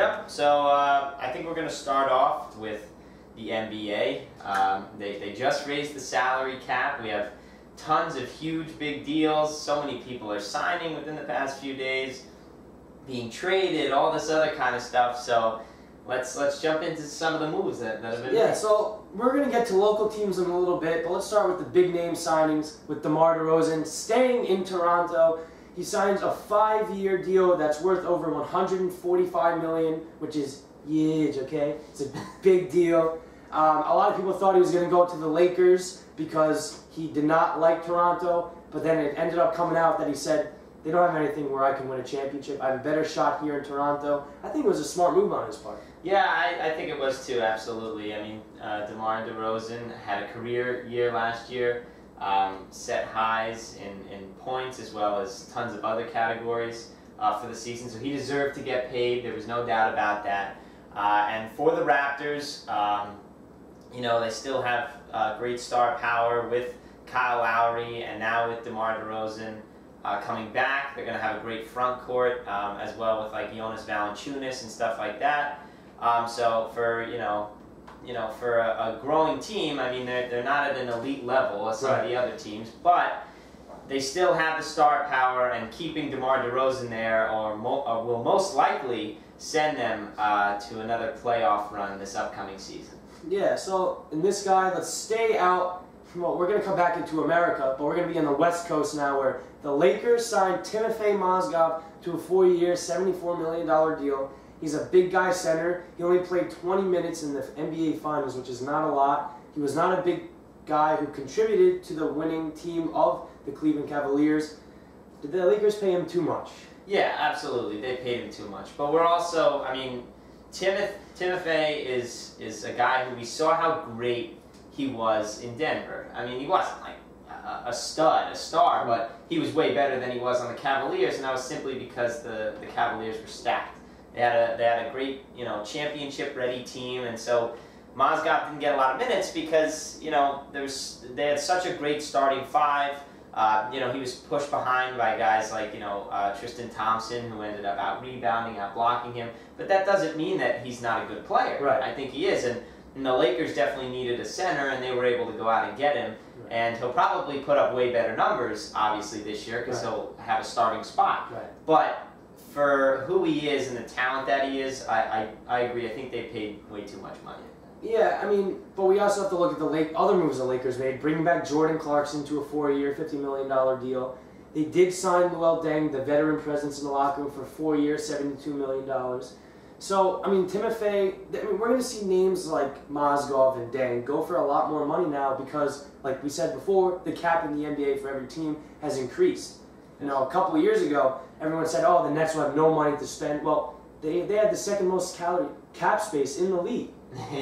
Yep, so I think we're going to start off with the NBA. They just raised the salary cap. We have tons of huge big deals. So many people are signing within the past few days, being traded, all this other kind of stuff. So let's jump into some of the moves that have been made. So we're going to get to local teams in a little bit, but let's start with the big name signings with DeMar DeRozan staying in Toronto. He signs a 5-year deal that's worth over $145 million, which is huge, okay? It's a big deal. A lot of people thought he was going to go to the Lakers because he did not like Toronto, but then it ended up coming out that he said, they don't have anything where I can win a championship. I have a better shot here in Toronto. I think it was a smart move on his part. Yeah, I think it was too, absolutely. I mean, DeMar DeRozan had a career year last year, set highs in points as well as tons of other categories for the season, so he deserved to get paid. There was no doubt about that. And for the Raptors, you know, they still have great star power with Kyle Lowry and now with DeMar DeRozan. Coming back, they're going to have a great front court as well with like Jonas Valanciunas and stuff like that. So for for a growing team, I mean they're not at an elite level as some of the other teams, but they still have the star power, and keeping DeMar DeRozan there will most likely send them to another playoff run this upcoming season. Yeah. So in this guy, let's stay out. Well, we're going to come back into America, but we're going to be on the West Coast now, where the Lakers signed Timofey Mozgov to a 4-year, $74 million deal. He's a big guy center. He only played 20 minutes in the NBA Finals, which is not a lot. He was not a big guy who contributed to the winning team of the Cleveland Cavaliers. Did the Lakers pay him too much? Yeah, absolutely. They paid him too much. But we're also, I mean, Timofey is a guy who we saw how great he was in Denver. I mean, he wasn't like a stud, a star, but he was way better than he was on the Cavaliers, and that was simply because the Cavaliers were stacked. They had a great, championship-ready team, and so Mozgov didn't get a lot of minutes because, they had such a great starting five. He was pushed behind by guys like, Tristan Thompson, who ended up out-rebounding, out-blocking him, but that doesn't mean that he's not a good player. Right. I think he is, and the Lakers definitely needed a center, and they were able to go out and get him. Right. And he'll probably put up way better numbers, obviously, this year because he'll have a starting spot. Right. But for who he is and the talent that he is, I agree. I think they paid way too much money. Yeah, I mean, but we also have to look at the other moves the Lakers made. Bringing back Jordan Clarkson to a 4-year, $50 million deal. They did sign Luol Deng, the veteran presence in the locker room, for 4 years, $72 million. So, I mean, Timofey, we're going to see names like Mozgov and Deng go for a lot more money now because, like we said before, the cap in the NBA for every team has increased. A couple of years ago, everyone said, oh, the Nets will have no money to spend. Well, they had the second most cap space in the league.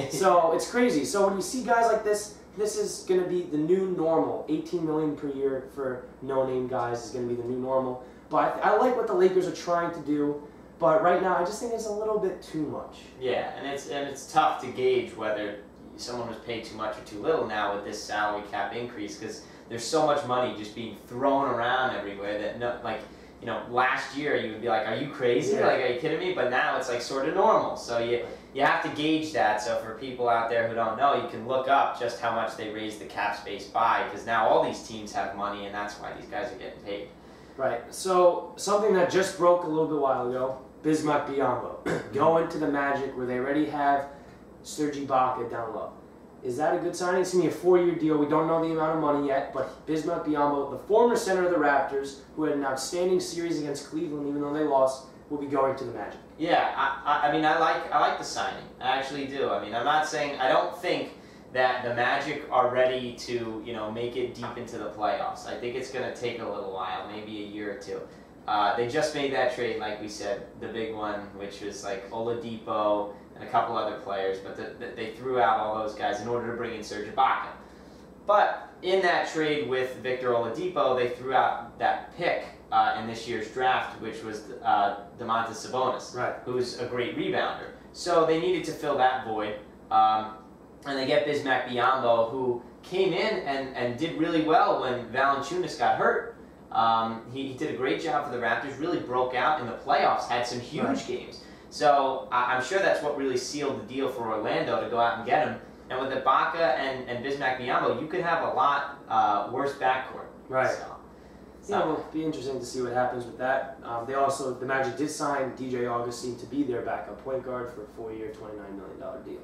So, it's crazy. So, when you see guys like this is going to be the new normal. $18 million per year for no-name guys is going to be the new normal. But I like what the Lakers are trying to do. But right now, I just think it's a little bit too much. Yeah, and it's tough to gauge whether someone was paid too much or too little now with this salary cap increase, because there's so much money just being thrown around everywhere that last year you would be like, are you crazy? Yeah. Like, are you kidding me? But now it's like sort of normal. So you have to gauge that. So for people out there who don't know, you can look up just how much they raised the cap space by, because now all these teams have money, and that's why these guys are getting paid. Right. So something that just broke a little bit while ago. Bismack Biyombo going to the Magic, where they already have Serge Ibaka down low. Is that a good signing? It's going to be a 4-year deal. We don't know the amount of money yet, but Bismack Biyombo, the former center of the Raptors, who had an outstanding series against Cleveland, even though they lost, will be going to the Magic. Yeah, I mean, I like the signing. I actually do. I mean, I'm not saying, I don't think that the Magic are ready to, make it deep into the playoffs. I think it's going to take a little while, maybe a year or two. They just made that trade, like we said, the big one, which was like Oladipo and a couple other players, but they threw out all those guys in order to bring in Serge Ibaka. But in that trade with Victor Oladipo, they threw out that pick in this year's draft, which was Domantas Sabonis, who's a great rebounder. So they needed to fill that void, and they get Bismack Biyombo, who came in and did really well when Valanciunas got hurt. He did a great job for the Raptors, really broke out in the playoffs, had some huge games. So I'm sure that's what really sealed the deal for Orlando to go out and get him. And with Ibaka and Bismack Biyombo, you could have a lot worse backcourt. Right. So it'll be interesting to see what happens with that. The Magic did sign DJ Augustine to be their backup point guard for a 4-year, $29 million deal.